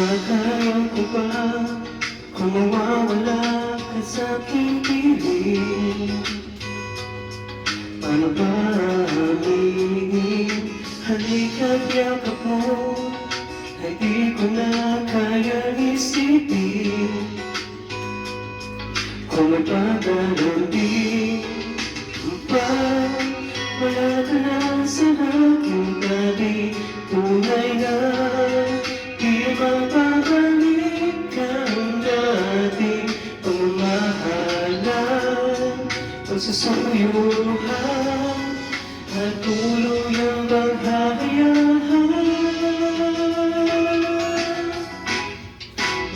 Makakaya ko ba kung mawawala ka sa aking piling? Paano ba aminin? Halika't yakap mo ay di ko na kayang isipin. Kung may paglalambing pag wala ka na sa aking tabi, tunay na di mababalik ang dating pagmamahalan, pagsusuyuhan at tuluyang paghahayahan.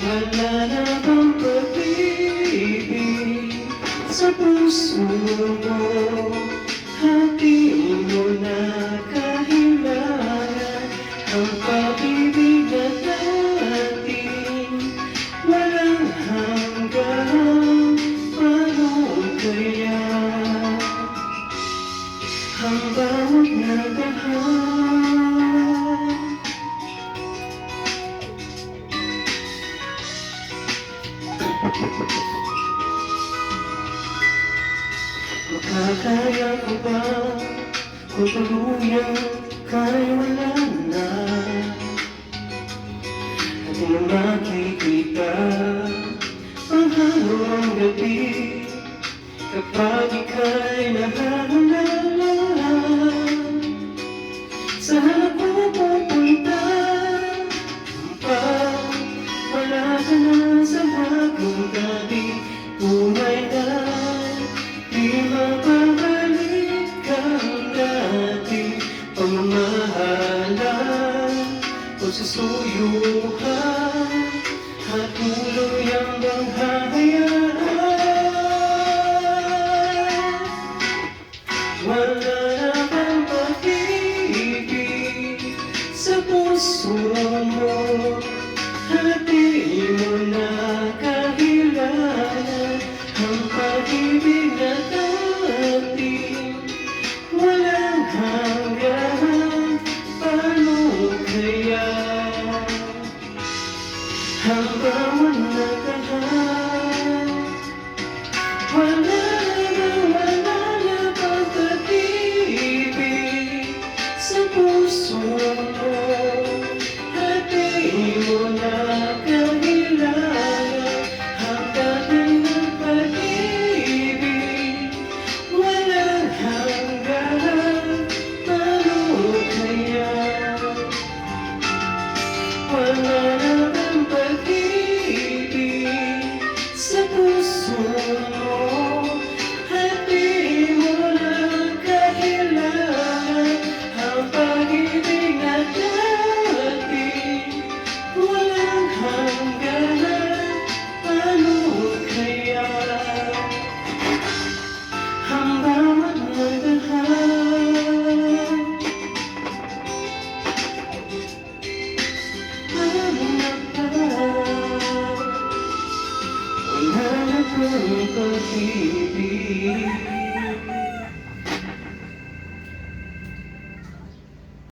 Wala na bang pag-ibig sa puso mo? Hatiin mo na kahilangan ang pag-ibig na natin walang hanggang. Paano kaya ang bawat nagdahal? Makakaya ko ba kung tuluyang ka'y wala na? At di na makikita ang hanggang gabi kapag ika'y nahahalala. Saan ako pupunta pag wala ka na sa aking tabi? Tunay na di mababalik ang dating pagmamahalan, pagsusuyuhan at tuluyang paghahayaan. Wala na bang pag-ibig sa puso mo? Hatiin mo na kahilangan ang pag-ibig na dating walang hanggan. Paano kaya ang bawat nagdahal? Wala na bang pag-ibig sa puso mo? Hatiin mo na kahilangan ang dating ng pag-ibig walang hanggan. Paano kaya wala na bang pag-ibig sa puso mo? Hatiin mo na kahilangan ang pag-ibig na dating walang hanggan. Paano kaya ang bawat nagdahal? Paano na ba? Wala na bang pag-ibig